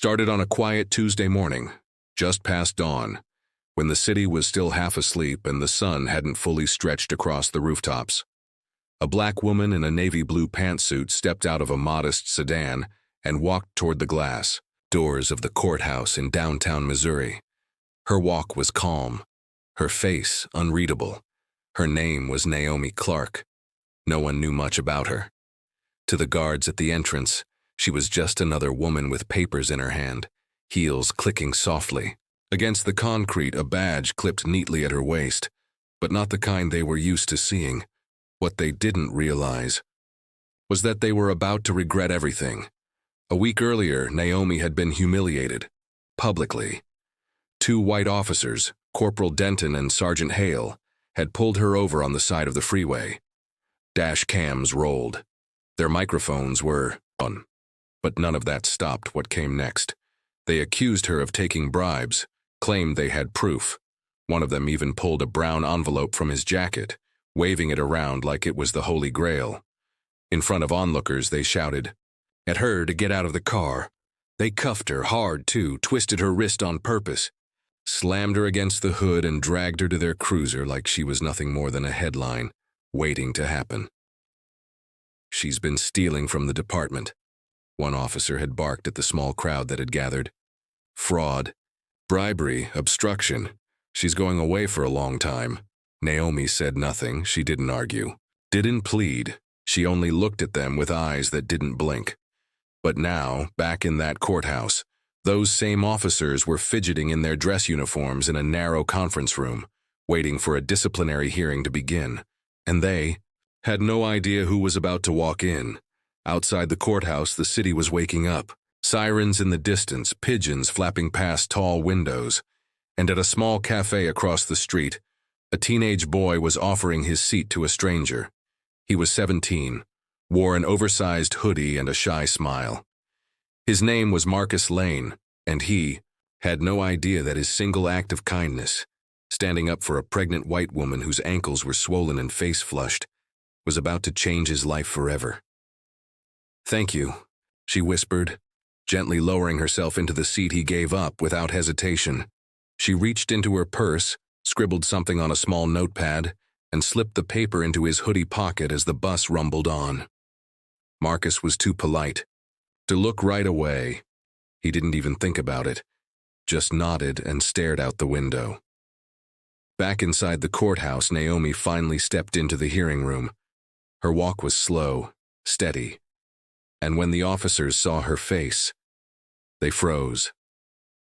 started on a quiet Tuesday morning, just past dawn, when the city was still half asleep and the sun hadn't fully stretched across the rooftops. A black woman in a navy blue pantsuit stepped out of a modest sedan and walked toward the glass doors of the courthouse in downtown Missouri. Her walk was calm, her face unreadable. Her name was Naomi Clark. No one knew much about her. To the guards at the entrance, she was just another woman with papers in her hand, heels clicking softly. Against the concrete, a badge clipped neatly at her waist, but not the kind they were used to seeing. What they didn't realize was that they were about to regret everything. A week earlier, Naomi had been humiliated, publicly. 2 white officers, Corporal Denton and Sergeant Hale, had pulled her over on the side of the freeway. Dash cams rolled. Their microphones were on. But none of that stopped what came next. They accused her of taking bribes, claimed they had proof. One of them even pulled a brown envelope from his jacket, waving it around like it was the Holy Grail. In front of onlookers, they shouted at her to get out of the car. They cuffed her hard, too, twisted her wrist on purpose, slammed her against the hood and dragged her to their cruiser like she was nothing more than a headline, waiting to happen. "She's been stealing from the department," one officer had barked at the small crowd that had gathered. "Fraud, bribery, obstruction. She's going away for a long time." Naomi said nothing. She didn't argue, didn't plead. She only looked at them with eyes that didn't blink. But now, back in that courthouse, those same officers were fidgeting in their dress uniforms in a narrow conference room, waiting for a disciplinary hearing to begin. And they had no idea who was about to walk in. Outside the courthouse, the city was waking up. Sirens in the distance, pigeons flapping past tall windows. And at a small cafe across the street, a teenage boy was offering his seat to a stranger. He was 17, wore an oversized hoodie and a shy smile. His name was Marcus Lane, and he had no idea that his single act of kindness, standing up for a pregnant white woman whose ankles were swollen and face flushed, was about to change his life forever. "Thank you," she whispered, gently lowering herself into the seat he gave up without hesitation. She reached into her purse, scribbled something on a small notepad, and slipped the paper into his hoodie pocket as the bus rumbled on. Marcus was too polite to look right away. He didn't even think about it, just nodded and stared out the window. Back inside the courthouse, Naomi finally stepped into the hearing room. Her walk was slow, steady, and when the officers saw her face, they froze.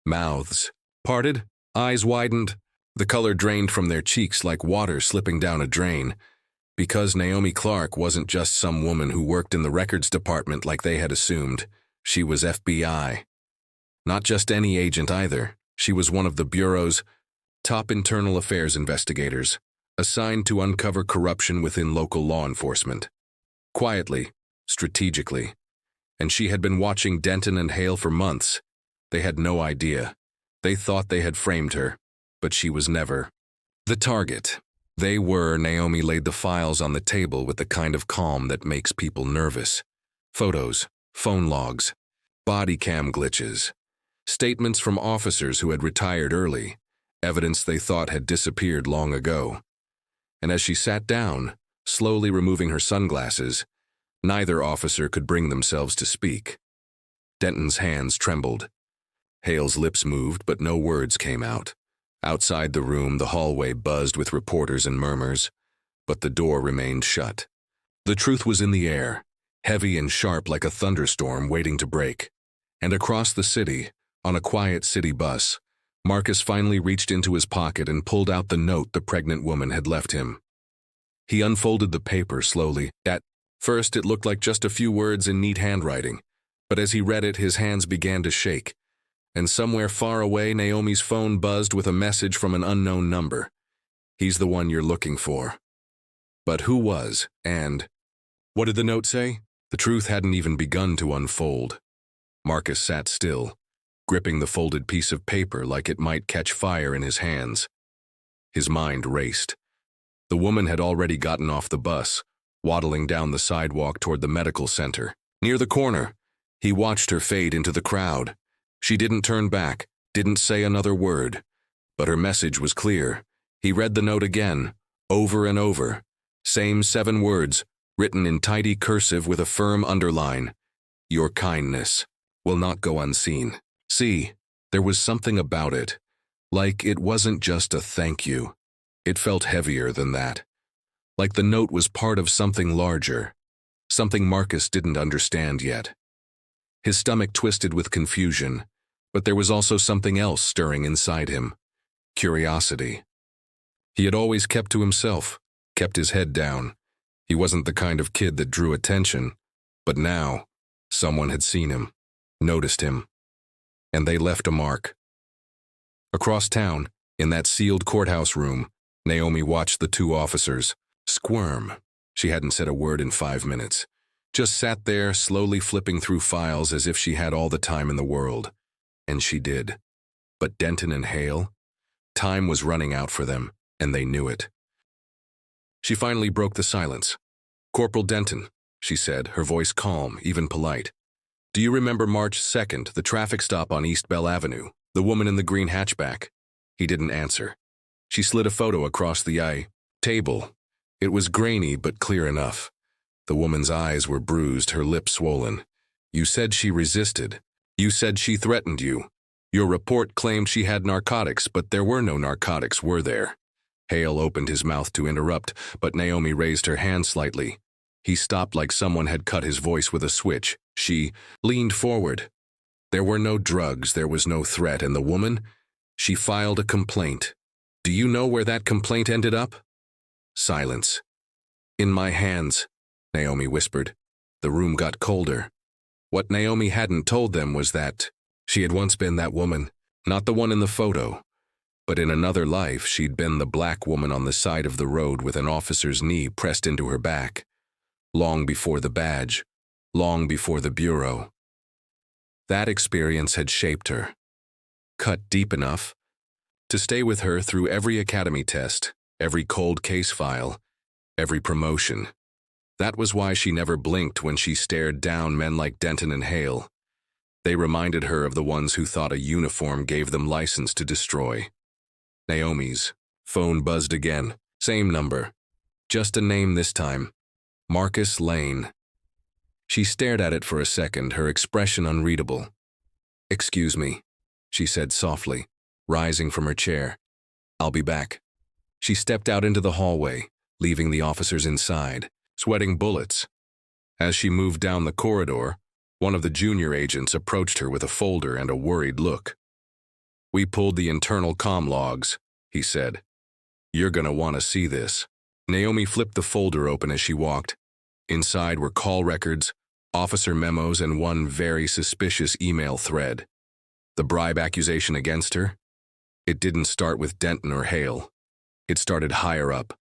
Mouths parted, eyes widened. The color drained from their cheeks like water slipping down a drain, because Naomi Clark wasn't just some woman who worked in the records department like they had assumed. She was FBI. Not just any agent either. She was one of the Bureau's top internal affairs investigators, assigned to uncover corruption within local law enforcement. Quietly, strategically. And she had been watching Denton and Hale for months. They had no idea. They thought they had framed her. But she was never the target. Naomi laid the files on the table with the kind of calm that makes people nervous. Photos, phone logs, body cam glitches, statements from officers who had retired early, evidence they thought had disappeared long ago. And as she sat down, slowly removing her sunglasses, neither officer could bring themselves to speak. Denton's hands trembled. Hale's lips moved, but no words came out. Outside the room, the hallway buzzed with reporters and murmurs, but the door remained shut. The truth was in the air, heavy and sharp like a thunderstorm waiting to break. And across the city, on a quiet city bus, Marcus finally reached into his pocket and pulled out the note the pregnant woman had left him. He unfolded the paper slowly. At first, it looked like just a few words in neat handwriting, but as he read it, his hands began to shake. And somewhere far away, Naomi's phone buzzed with a message from an unknown number. "He's the one you're looking for." But who was, and what did the note say? The truth hadn't even begun to unfold. Marcus sat still, gripping the folded piece of paper like it might catch fire in his hands. His mind raced. The woman had already gotten off the bus, waddling down the sidewalk toward the medical center. Near the corner, he watched her fade into the crowd. She didn't turn back, didn't say another word. But her message was clear. He read the note again, over and over. Same 7 words, written in tidy cursive with a firm underline. Your kindness will not go unseen. See, there was something about it. Like it wasn't just a thank you. It felt heavier than that. Like the note was part of something larger. Something Marcus didn't understand yet. His stomach twisted with confusion, but there was also something else stirring inside him. Curiosity. He had always kept to himself, kept his head down. He wasn't the kind of kid that drew attention, but now, someone had seen him, noticed him, and they left a mark. Across town, in that sealed courthouse room, Naomi watched the 2 officers squirm. She hadn't said a word in 5 minutes. Just sat there, slowly flipping through files as if she had all the time in the world. And she did. But Denton and Hale? Time was running out for them, and they knew it. She finally broke the silence. "Corporal Denton," she said, her voice calm, even polite. "Do you remember March 2nd, the traffic stop on East Bell Avenue, the woman in the green hatchback?" He didn't answer. She slid a photo across the table. It was grainy but clear enough. The woman's eyes were bruised, her lips swollen. "You said she resisted. You said she threatened you. Your report claimed she had narcotics, but there were no narcotics, were there?" Hale opened his mouth to interrupt, but Naomi raised her hand slightly. He stopped like someone had cut his voice with a switch. She leaned forward. "There were no drugs, there was no threat, and the woman? She filed a complaint. Do you know where that complaint ended up?" Silence. "In my hands," Naomi whispered. The room got colder. What Naomi hadn't told them was that she had once been that woman, not the one in the photo. But in another life, she'd been the black woman on the side of the road with an officer's knee pressed into her back. Long before the badge, long before the bureau. That experience had shaped her. Cut deep enough to stay with her through every academy test, every cold case file, every promotion. That was why she never blinked when she stared down men like Denton and Hale. They reminded her of the ones who thought a uniform gave them license to destroy. Naomi's phone buzzed again. Same number. Just a name this time. Marcus Lane. She stared at it for a second, her expression unreadable. "Excuse me," she said softly, rising from her chair. "I'll be back." She stepped out into the hallway, leaving the officers inside, sweating bullets. As she moved down the corridor, one of the junior agents approached her with a folder and a worried look. "We pulled the internal comm logs," he said. "You're gonna want to see this." Naomi flipped the folder open as she walked. Inside were call records, officer memos, and one very suspicious email thread. The bribe accusation against her? It didn't start with Denton or Hale. It started higher up.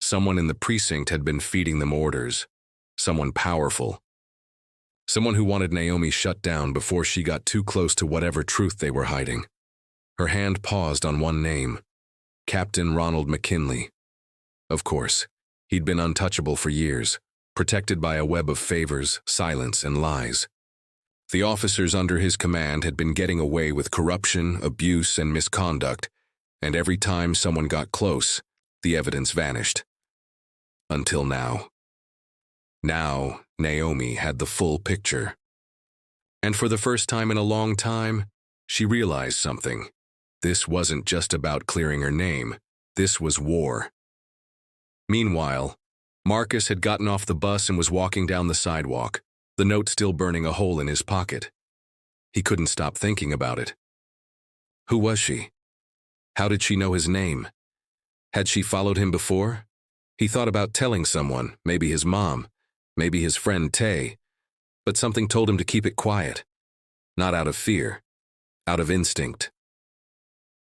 Someone in the precinct had been feeding them orders. Someone powerful. Someone who wanted Naomi shut down before she got too close to whatever truth they were hiding. Her hand paused on one name. Captain Ronald McKinley. Of course, he'd been untouchable for years, protected by a web of favors, silence, and lies. The officers under his command had been getting away with corruption, abuse, and misconduct, and every time someone got close, the evidence vanished. Until now. Now, Naomi had the full picture. And for the first time in a long time, she realized something. This wasn't just about clearing her name. This was war. Meanwhile, Marcus had gotten off the bus and was walking down the sidewalk, the note still burning a hole in his pocket. He couldn't stop thinking about it. Who was she? How did she know his name? Had she followed him before? He thought about telling someone, maybe his mom, maybe his friend Tay, but something told him to keep it quiet. Not out of fear, out of instinct.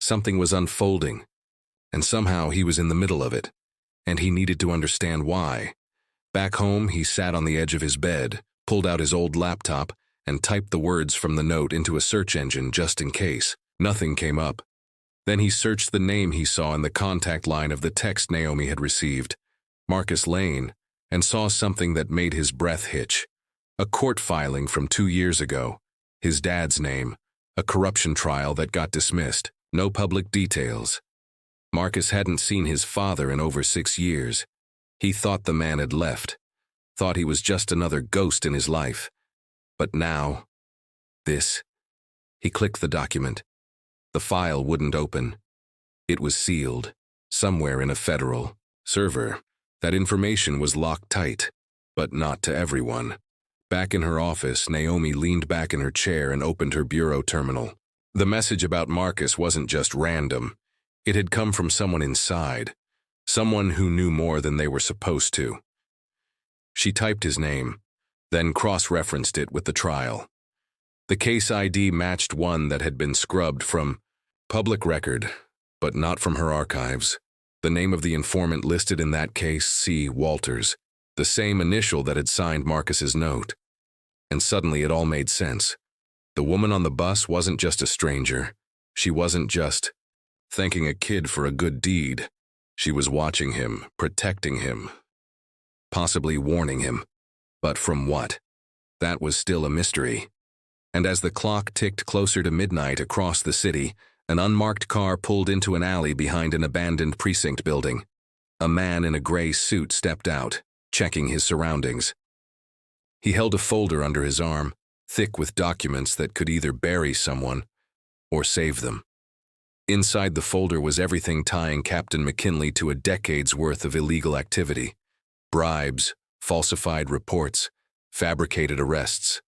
Something was unfolding, and somehow he was in the middle of it, and he needed to understand why. Back home, he sat on the edge of his bed, pulled out his old laptop, and typed the words from the note into a search engine just in case. Nothing came up. Then he searched the name he saw in the contact line of the text Naomi had received, Marcus Lane, and saw something that made his breath hitch. A court filing from 2 years ago, his dad's name, A corruption trial that got dismissed. No public details. Marcus hadn't seen his father in over 6 years. He thought the man had left. Thought he was just another ghost in his life. But now, this. He clicked the document. The file wouldn't open. It was sealed, somewhere in a federal server. That information was locked tight, but not to everyone. Back in her office, Naomi leaned back in her chair and opened her bureau terminal. The message about Marcus wasn't just random. It had come from someone inside, someone who knew more than they were supposed to. She typed his name, then cross-referenced it with the trial. The case ID matched one that had been scrubbed from public record, but not from her archives. The name of the informant listed in that case, C. Walters, the same initial that had signed Marcus's note. And suddenly it all made sense. The woman on the bus wasn't just a stranger. She wasn't just thanking a kid for a good deed. She was watching him, protecting him, possibly warning him. But from what? That was still a mystery. And as the clock ticked closer to midnight across the city, an unmarked car pulled into an alley behind an abandoned precinct building. A man in a gray suit stepped out, checking his surroundings. He held a folder under his arm, thick with documents that could either bury someone or save them. Inside the folder was everything tying Captain McKinley to a decade's worth of illegal activity. Bribes, falsified reports, fabricated arrests.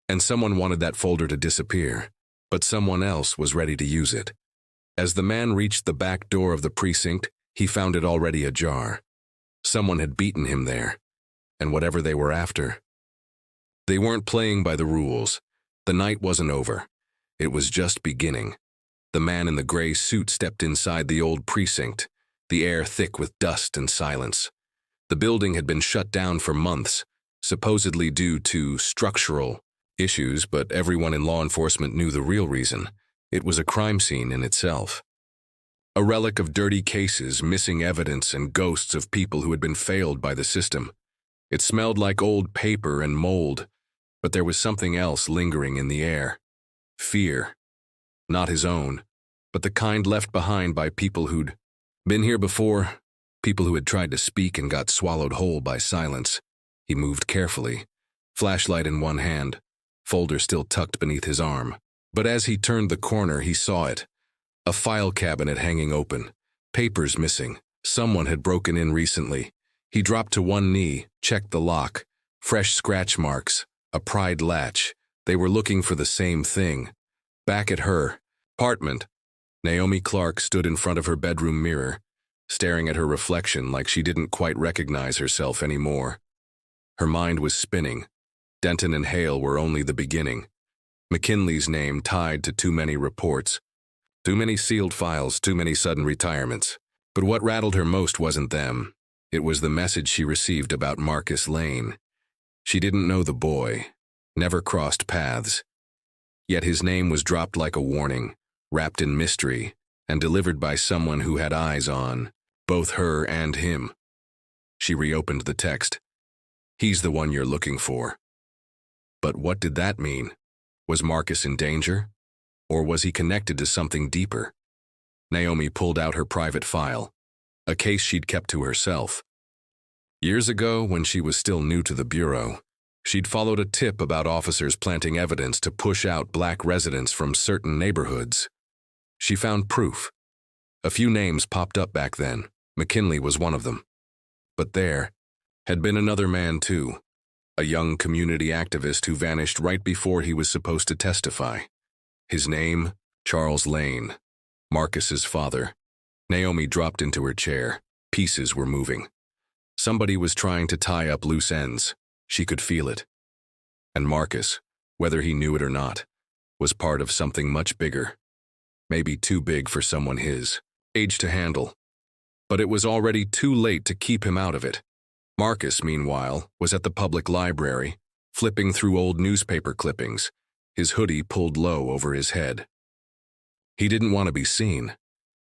And someone wanted that folder to disappear, but someone else was ready to use it. As the man reached the back door of the precinct, he found it already ajar. Someone had beaten him there, and whatever they were after. They weren't playing by the rules. The night wasn't over. It was just beginning. The man in the gray suit stepped inside the old precinct, the air thick with dust and silence. The building had been shut down for months, supposedly due to structural issues, but everyone in law enforcement knew the real reason. It was a crime scene in itself. A relic of dirty cases, missing evidence, and ghosts of people who had been failed by the system. It smelled like old paper and mold, but there was something else lingering in the air. Fear. Not his own, but the kind left behind by people who'd been here before, people who had tried to speak and got swallowed whole by silence. He moved carefully, flashlight in one hand, folder still tucked beneath his arm. But as he turned the corner, he saw it. A file cabinet hanging open, papers missing. Someone had broken in recently. He dropped to one knee, checked the lock. Fresh scratch marks, a pried latch. They were looking for the same thing. Back at her apartment, Naomi Clark stood in front of her bedroom mirror, staring at her reflection like she didn't quite recognize herself anymore. Her mind was spinning. Denton and Hale were only the beginning. McKinley's name tied to too many reports. Too many sealed files, too many sudden retirements. But what rattled her most wasn't them. It was the message she received about Marcus Lane. She didn't know the boy, never crossed paths. Yet his name was dropped like a warning, wrapped in mystery, and delivered by someone who had eyes on both her and him. She reopened the text. He's the one you're looking for. But what did that mean? Was Marcus in danger? Or was he connected to something deeper? Naomi pulled out her private file, a case she'd kept to herself. Years ago, when she was still new to the bureau, she'd followed a tip about officers planting evidence to push out black residents from certain neighborhoods. She found proof. A few names popped up back then. McKinley was one of them. But there had been another man too, a young community activist who vanished right before he was supposed to testify. His name, Charles Lane, Marcus's father. Naomi dropped into her chair. Pieces were moving. Somebody was trying to tie up loose ends. She could feel it. And Marcus, whether he knew it or not, was part of something much bigger. Maybe too big for someone his age to handle. But it was already too late to keep him out of it. Marcus, meanwhile, was at the public library, flipping through old newspaper clippings, his hoodie pulled low over his head. He didn't want to be seen,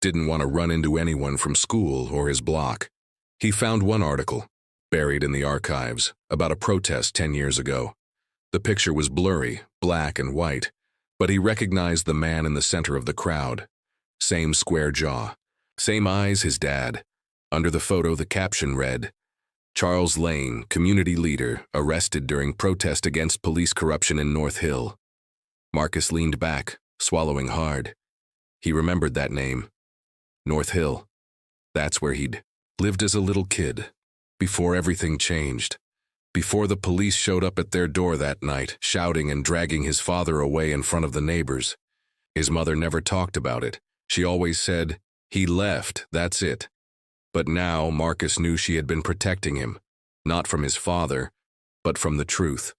didn't want to run into anyone from school or his block. He found one article, buried in the archives, about a protest 10 years ago. The picture was blurry, black and white, But he recognized the man in the center of the crowd. Same square jaw. Same eyes, his dad. Under the photo, the caption read, Charles Lane, community leader, arrested during protest against police corruption in North Hill. Marcus leaned back, swallowing hard. He remembered that name. North Hill. That's where he'd lived as a little kid, before everything changed. Before the police showed up at their door that night, shouting and dragging his father away in front of the neighbors. His mother never talked about it. She always said, he left, that's it. But now Marcus knew she had been protecting him, not from his father, but from the truth.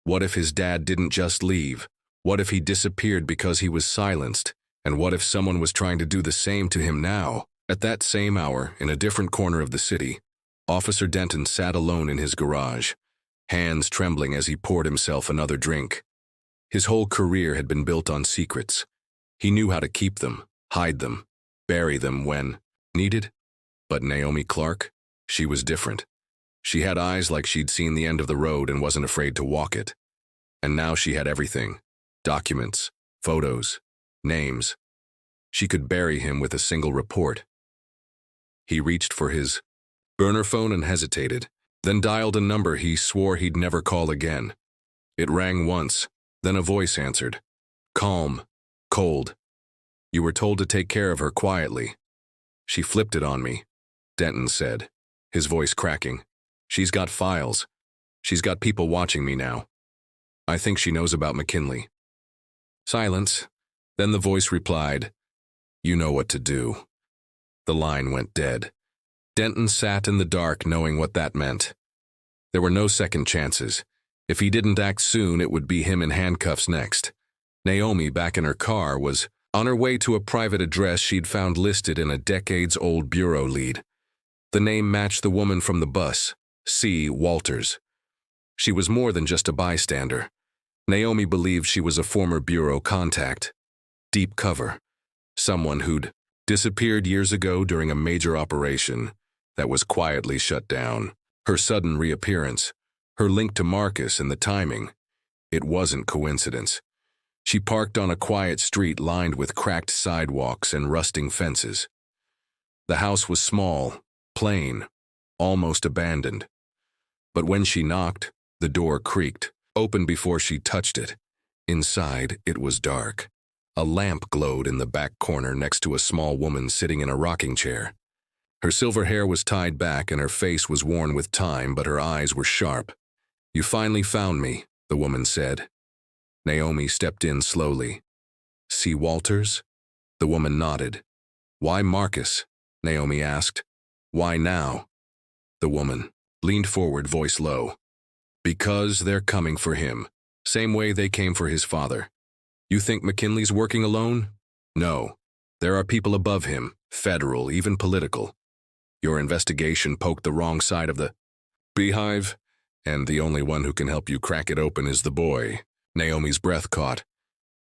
What if his dad didn't just leave? What if he disappeared because he was silenced? And what if someone was trying to do the same to him now? At that same hour, in a different corner of the city, Officer Denton sat alone in his garage, hands trembling as he poured himself another drink. His whole career had been built on secrets. He knew how to keep them, hide them, bury them when needed. But Naomi Clark, she was different. She had eyes like she'd seen the end of the road and wasn't afraid to walk it. And now she had everything. Documents, photos, names. She could bury him with a single report. He reached for his burner phone and hesitated, then dialed a number he swore he'd never call again. It rang once, then a voice answered. Calm, cold. You were told to take care of her quietly. She flipped it on me, Denton said, his voice cracking. She's got files. She's got people watching me now. I think she knows about McKinley. Silence. Then the voice replied, You know what to do. The line went dead. Denton sat in the dark knowing what that meant. There were no second chances. If he didn't act soon, it would be him in handcuffs next. Naomi, back in her car, was on her way to a private address she'd found listed in a decades-old bureau lead. The name matched the woman from the bus, C. Walters. She was more than just a bystander. Naomi believed she was a former bureau contact. Deep cover. Someone who'd disappeared years ago during a major operation that was quietly shut down. Her sudden reappearance, her link to Marcus and the timing. It wasn't coincidence. She parked on a quiet street lined with cracked sidewalks and rusting fences. The house was small, plain, almost abandoned. But when she knocked, the door creaked, open before she touched it. Inside, it was dark. A lamp glowed in the back corner next to a small woman sitting in a rocking chair. Her silver hair was tied back and her face was worn with time, but her eyes were sharp. You finally found me, the woman said. Naomi stepped in slowly. See Walters? The woman nodded. Why Marcus? Naomi asked. Why now? The woman leaned forward, voice low. Because they're coming for him, same way they came for his father. You think McKinley's working alone? No. There are people above him, federal, even political. Your investigation poked the wrong side of the beehive, and the only one who can help you crack it open is the boy. Naomi's breath caught.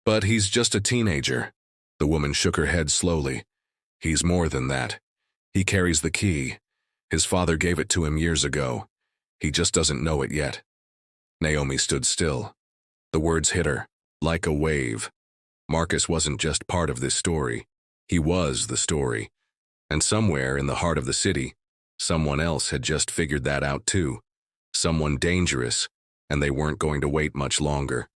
But he's just a teenager. The woman shook her head slowly. He's more than that. He carries the key. His father gave it to him years ago. He just doesn't know it yet. Naomi stood still. The words hit her, like a wave. Marcus wasn't just part of this story. He was the story. And somewhere in the heart of the city, someone else had just figured that out too. Someone dangerous, and they weren't going to wait much longer.